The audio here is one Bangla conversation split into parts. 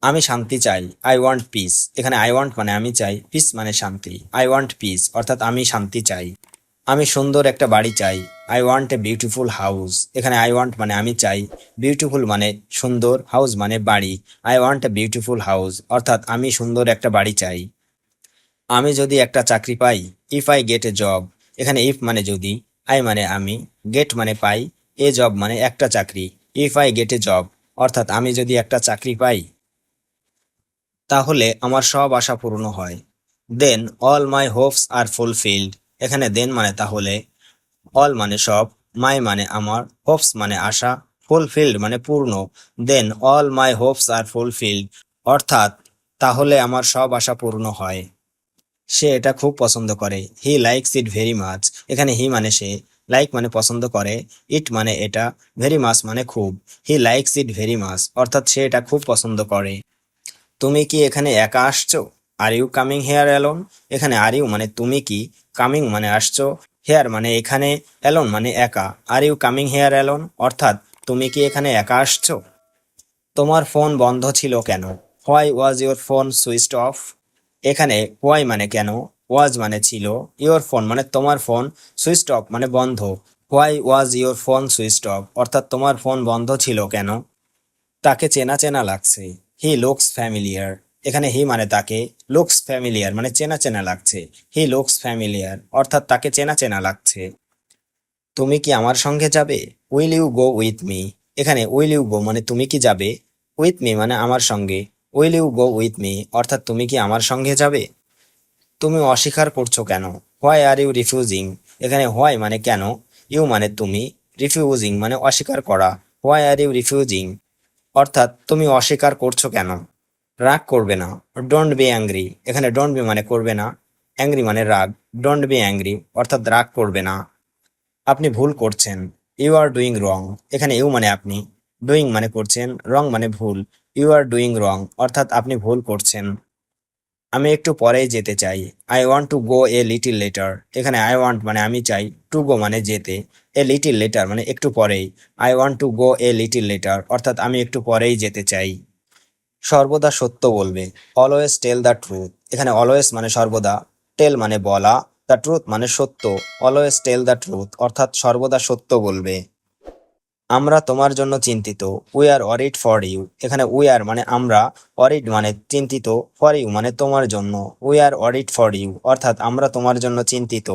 আমি শান্তি চাই, আই ওয়ান্ট পিস। এখানে আই ওয়ান্ট মানে আমি চাই, পিস মানে শান্তি। আই ওয়ান্ট পিস অর্থাৎ আমি শান্তি চাই। আমি সুন্দর একটা বাড়ি চাই, I want a beautiful house. এখানে আই ওয়ান্ট মানে আমি চাই, বিউটিফুল মানে সুন্দর, হাউস মানে বাড়ি। I want a beautiful house অর্থাৎ আমি সুন্দর একটা বাড়ি চাই। আমি যদি একটা চাকরি পাই, if I get a job. এখানে ইফ মানে যদি, আই মানে আমি, গেট মানে পাই, এ জব মানে একটা চাকরি। If I get a job অর্থাৎ আমি যদি একটা চাকরি পাই, তাহলে আমার সব আশা পূর্ণ হয়। Then all my hopes are fulfilled. এখানে দেন মানে তাহলে, অল মানে সব, মাই মানে আমার, হোপস মানে আশা, ফুলফিল্ড মানে পূর্ণ। Then all my hopes are fulfilled অর্থাৎ তাহলে আমার সব আশা পূর্ণ হয়। সে এটা খুব পছন্দ করে, he likes it very much. এখানে হি মানে সে, লাইক মানে পছন্দ করে, ইট মানে এটা, ভেরি মাচ মানে খুব। He likes it very much অর্থাৎ সে এটা খুব পছন্দ করে। তুমি কি এখানে একা আসছো? Are you coming here alone. এখানে আর ইউ মানে তুমি কি, কামিং মানে আসছো, হেয়ার মানে এখানে, অ্যালোন মানে একা। Are you coming here alone অর্থাৎ তুমি কি এখানে একা আসছো? তোমার ফোন বন্ধ ছিল কেন? Why was your phone switched off. এখানে হোয়াই মানে কেন, ওয়াজ মানে ছিল, ইউর ফোন মানে তোমার ফোন, সুইচড অফ মানে বন্ধ। Why was your phone switched off অর্থাৎ তোমার ফোন বন্ধ ছিল কেন? তাকে চেনা চেনা লাগছে, হি লুকস ফ্যামিলিয়ার। এখানে হি মানে তাকে, লুকস ফ্যামিলিয়ার মানে চেনা চেনা লাগছে। হি লুকস ফ্যামিলিয়ার অর্থাৎ তাকে চেনা চেনা লাগছে। তুমি কি আমার সঙ্গে যাবে? Will you go with me. এখানে উইল ইউ গো মানে তুমি কি যাবে, উইথ মি মানে আমার সঙ্গে। Will you go with me অর্থাৎ তুমি কি আমার সঙ্গে যাবে? তুমি অস্বীকার করছো কেন? Why are you refusing. এখানে হোয়াই মানে কেন, ইউ মানে তুমি, রিফিউজিং মানে অস্বীকার করা। হোয়াই আর ইউ রিফিউজিং অর্থাৎ তুমি অস্বীকার করছো কেন? রাগ করবে না, ডোন্ট বি অ্যাংরি। এখানে ডোন্ট বি মানে করবে না, অ্যাংরি মানে রাগ, ডোন্ট বি অ্যাংরি অর্থাৎ রাগ করবে না। আপনি ভুল করছেন, ইউ আর ডুইং রং। এখানে ইউ মানে আপনি, ডুইং মানে করছেন, রং মানে ভুল। ইউ আর ডুইং রং অর্থাৎ আপনি ভুল করছেন। আমি একটু পরেই যেতে চাই, I want to go a little letter. এখানে আই ওয়ান্ট মানে আমি চাই, টু গো মানে যেতে, এ লিটিল লেটার মানে একটু পরেই। I want to go a little letter অর্থাৎ আমি একটু পরেই যেতে চাই। সর্বদা সত্য বলবে, অলওয়েজ টেল দ্য ট্রুথ। এখানে অলওয়েজ মানে সর্বদা, টেল মানে বলা, দ্য ট্রুথ মানে সত্য। অলওয়েজ টেল দ্য ট্রুথ অর্থাৎ সর্বদা সত্য বলবে। আমরা তোমার জন্য চিন্তিত, we are worried for you. এখানে উই আর মানে আমরা, ওয়ারিড মানে চিন্তিত, ফর ইউ মানে তোমার জন্য। We are worried for you অর্থাৎ আমরা তোমার জন্য চিন্তিত।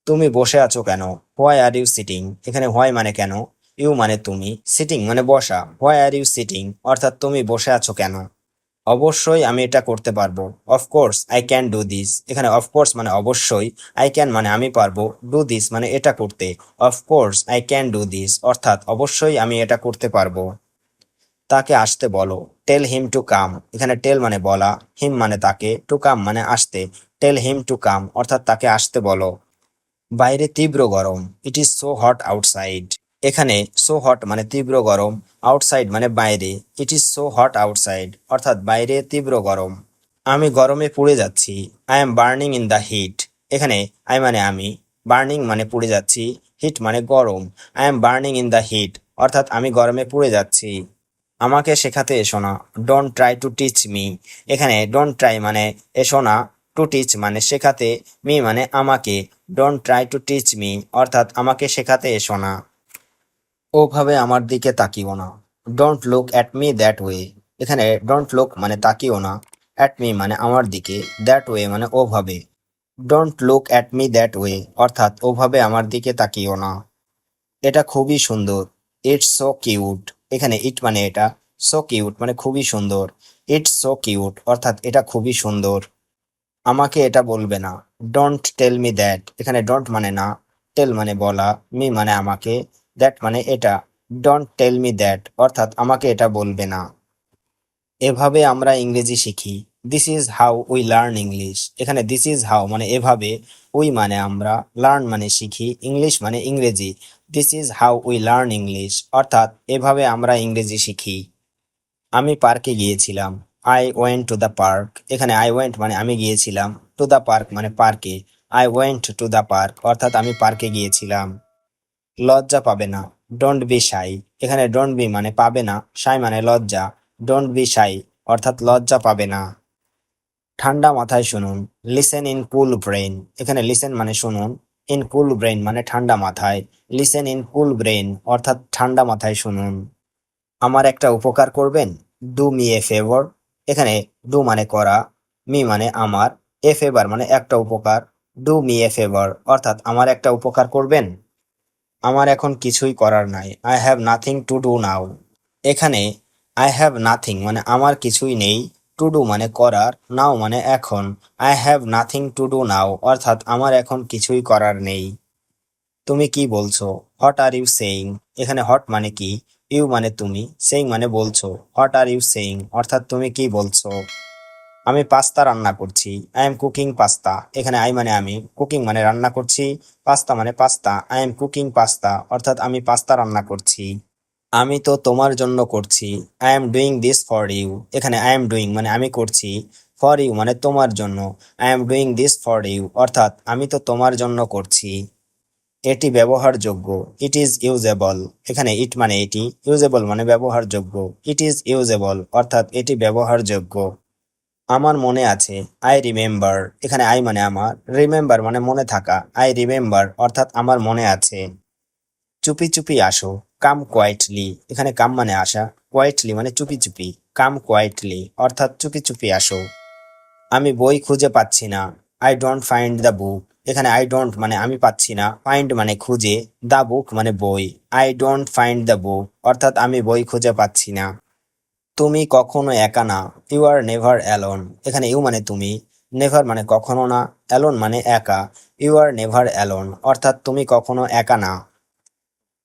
তুমি বসে আছো কেন? Why are you sitting. এখানে হোয়াই মানে কেন, ইউ মানে তুমি, সিটিং মানে বসা। হোয়াই আর ইউ সিটিং অর্থাৎ তুমি বসে আছো কেন? অবশ্যই আমি এটা করতে পারবো, of course I can do this. এখানে অফকোর্স মানে অবশ্যই, আই ক্যান মানে আমি পারবো, ডু দিস মানে এটা করতে। Of course I can do this অর্থাৎ অবশ্যই আমি এটা করতে পারবো। তাকে আসতে বলো, টেল হিম টু কাম। এখানে টেল মানে বলা, হিম মানে তাকে, টু কাম মানে আসতে। টেল হিম টু কাম অর্থাৎ তাকে আসতে বলো। বাইরে তীব্র গরম, it is so hot outside. এখানে সো হট মানে তীব্র গরম, আউটসাইড মানে বাইরে, it is so hot outside অর্থাৎ বাইরে তীব্র গরম। আমি গরমে পুড়ে যাচ্ছি, I am burning in the heat. এখানে আই মানে আমি, বার্নিং মানে পুড়ে যাচ্ছি, হিট মানে গরম। I am burning in the heat অর্থাৎ আমি গরমে পুড়ে যাচ্ছি। আমাকে শেখাতে এসো না, don't try to teach me. এখানে ডোন্ট ট্রাই মানে এসো না, টু টিচ মানে শেখাতে, মি মানে আমাকে। Don't try to teach me অর্থাৎ আমাকে শেখাতে এসো না। ওভাবে আমার দিকে তাকিও না, don't look at me that way. এখানে ডোন্ট লুক মানে তাকিও না, অ্যাট মি মানে আমার দিকে, দ্যাট ওয়ে মানে ওভাবে। Don't look at me that way অর্থাৎ ওভাবে আমার দিকে তাকিও না। এটা খুবই সুন্দর, ইটস সো কিউট। এখানে ইট মানে এটা, সো কিউট মানে খুবই সুন্দর। ইটস সো কিউট অর্থাৎ এটা খুবই সুন্দর। আমাকে এটা বলবে না, ডোন্ট টেল মি দ্যাট। এখানে ডোন্ট মানে না, টেল মানে বলা, মি মানে আমাকে, দ্যাট মানে এটা। ডোন্ট টেল মি দ্যাট অর্থাৎ আমাকে এটা বলবে না। এভাবে আমরা ইংরেজি শিখি, this is how we learn English. এখানে দিস ইজ হাউ মানে এভাবে, উই মানে আমরা, লার্ন মানে শিখি, ইংলিশ মানে ইংরেজি। This is how we learn English অর্থাৎ এভাবে আমরা ইংরেজি শিখি। আমি পার্কে গিয়েছিলাম, I went to the park. এখানে আই ওয়েন্ট মানে আমি গিয়েছিলাম, টু দ্য পার্ক মানে পার্কে। I went to the park অর্থাৎ আমি পার্কে গিয়েছিলাম। লজ্জা পাবে না, ডোন্ট বি শাই। এখানে ডোন্ট বি মানে পাবে না, শাই মানে লজ্জা, ডোন্ট বি শাই অর্থাৎ লজ্জা পাবে না। ঠান্ডা মাথায় শুনুন, লিসেন ইন কুল ব্রেইন। এখানে লিসেন মানে শুনুন, ইন কুল ব্রেইন মানে ঠান্ডা মাথায়, লিসেন ইন কুল ব্রেইন অর্থাৎ ঠান্ডা মাথায় শুনুন। আমার একটা উপকার করবেন, ডু মি এ ফেভার। এখানে ডু মানে করা, মি মানে আমার, এ ফেভার মানে একটা উপকার, ডু মি এ ফেভার অর্থাৎ আমার একটা উপকার করবেন। আমার এখন কিছুই করার নাই, I have nothing to do now. এখানে আই হ্যাভ নাথিং মানে আমার কিছুই নেই, টু ডু মানে করার, নাও মানে এখন, I have nothing to do now অর্থাৎ আমার এখন কিছুই করার নেই। তুমি কি বলছো, হোয়াট আর ইউ সেইং। এখানে হট মানে কি, ইউ মানে তুমি, সেইং মানে বলছো, হোয়াট আর ইউ সেইং অর্থাৎ তুমি কি বলছো। আমি পাস্তা রান্না করছি, আই এম কুকিং পাস্তা। এখানে আই মানে আমি, কুকিং মানে রান্না করছি, পাস্তা মানে pasta, I am cooking pasta অর্থাৎ আমি পাস্তা রান্না করছি। আমি তো তোমার জন্য করছি, I am doing this for you. এখানে আই এম ডুইং মানে আমি করছি, ফর ইউ মানে তোমার জন্য, I am doing this for you অর্থাৎ আমি তো তোমার জন্য করছি। এটি ব্যবহারযোগ্য, ইট ইজ ইউজেবল। এখানে ইট মানে এটি, ইউজেবল মানে ব্যবহারযোগ্য, ইট ইজ ইউজেবল অর্থাৎ এটি ব্যবহারযোগ্য। আমার মনে আছে, আই রিমেম্বার। এখানে আই মানে আমার, রিমেম্বার মানে মনে থাকা, আই রিমেম্বার অর্থাৎ আমার মনে আছে। চুপি চুপি আসো, কাম কোয়াইটলি। এখানে কাম মানে আসা, কোয়াইটলি মানে চুপি চুপি, কাম কোয়াইটলি অর্থাৎ চুপি চুপি আসো। আমি বই খুঁজে পাচ্ছি না, I don't find the book. এখানে আই ডোন্ট মানে আমি পাচ্ছি না, ফাইন্ড মানে খুঁজে, দ্য বুক মানে বই, I don't find the book অর্থাৎ আমি বই খুঁজে পাচ্ছি না। তুমি কখনো একা না, ইউ আর নেভার অ্যালোন। এখানে ইউ মানে তুমি, নেভার মানে কখনো না, অ্যালোন মানে একা, ইউ আর নেভার অ্যালোন অর্থাৎ তুমি কখনো একা না।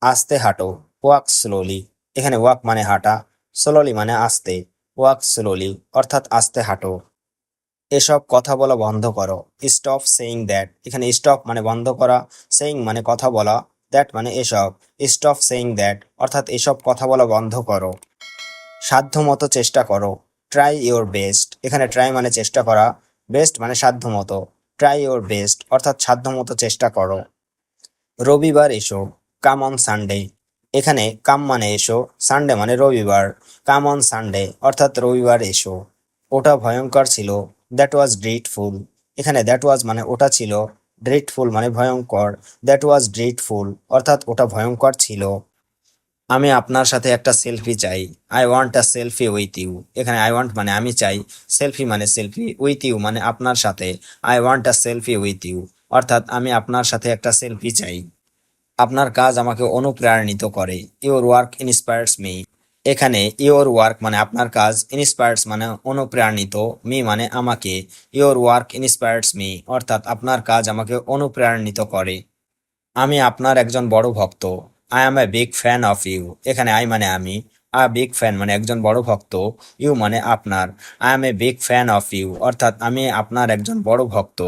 আস্তে হাঁটো, ওয়াক স্লোলি। এখানে ওয়াক মানে হাঁটা, স্লোলি মানে আস্তে, ওয়াক স্লোলি অর্থাৎ আস্তে হাঁটো। এসব কথা বলা বন্ধ করো, স্টপ সেইং দ্যাট। এখানে স্টপ মানে বন্ধ করা, সেইং মানে কথা বলা, দ্যাট মানে এসব, স্টপ সেইং দ্যাট অর্থাৎ এসব কথা বলা বন্ধ করো। সাধ্যমতো চেষ্টা করো, ট্রাই ইওর বেস্ট। এখানে ট্রাই মানে চেষ্টা করা, বেস্ট মানে সাধ্যমতো, ট্রাই ইওর বেস্ট অর্থাৎ সাধ্যমতো চেষ্টা করো। রবিবার এসো, কাম অন সানডে। এখানে কাম মানে এসো, সানডে মানে রবিবার, কাম অন সানডে অর্থাৎ রবিবার এসো। ওটা ভয়ঙ্কর ছিল, দ্যাট ওয়াজ ড্রিটফুল। এখানে দ্যাট ওয়াজ মানে ওটা ছিল, ড্রিটফুল মানে ভয়ঙ্কর, দ্যাট ওয়াজ ড্রিটফুল অর্থাৎ ওটা ভয়ঙ্কর ছিল। আমি আপনার সাথে একটা সেলফি চাই, I want a selfie with you. এখানে আই ওয়ান্ট মানে আমি চাই, সেলফি মানে সেলফি, উইথ ইউ মানে আপনার সাথে, I want a selfie with you অর্থাৎ আমি আপনার সাথে একটা সেলফি চাই। আপনার কাজ আমাকে অনুপ্রাণিত করে, ইওর ওয়ার্ক ইন্সপায়ার্স মি। এখানে ইওর ওয়ার্ক মানে আপনার কাজ, ইন্সপায়ার্স মানে অনুপ্রাণিত, মি মানে আমাকে, ইওর ওয়ার্ক ইন্সপায়ার্স মি অর্থাৎ আপনার কাজ আমাকে অনুপ্রাণিত করে। আমি আপনার একজন বড় ভক্ত, I am a big fan of you. এখানে আই মানে আমি, আ বিগ ফ্যান মানে একজন বড় ভক্ত, ইউ মানে আপনার, I am a big fan of you অর্থাৎ আমি আপনার একজন বড় ভক্ত।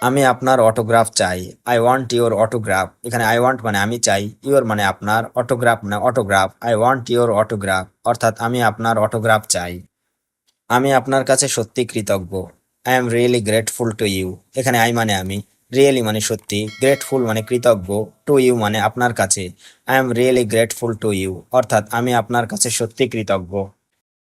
আমি আপনার অটোগ্রাফ চাই, আই ওয়ান্ট ইওর অটোগ্রাফ। এখানে আই ওয়ান্ট মানে আমি চাই, ইওর মানে আপনার, অটোগ্রাফ মানে autograph, I want your autograph অর্থাৎ আমি আপনার অটোগ্রাফ চাই। আমি আপনার কাছে সত্যি কৃতজ্ঞ, I am really grateful to you. এখানে আই মানে আমি, রিয়েলি মানে সত্যি, গ্রেটফুল মানে কৃতজ্ঞ, টু ইউ মানে আপনার কাছে, I am really grateful to you অর্থাৎ আমি আপনার কাছে সত্যি কৃতজ্ঞ।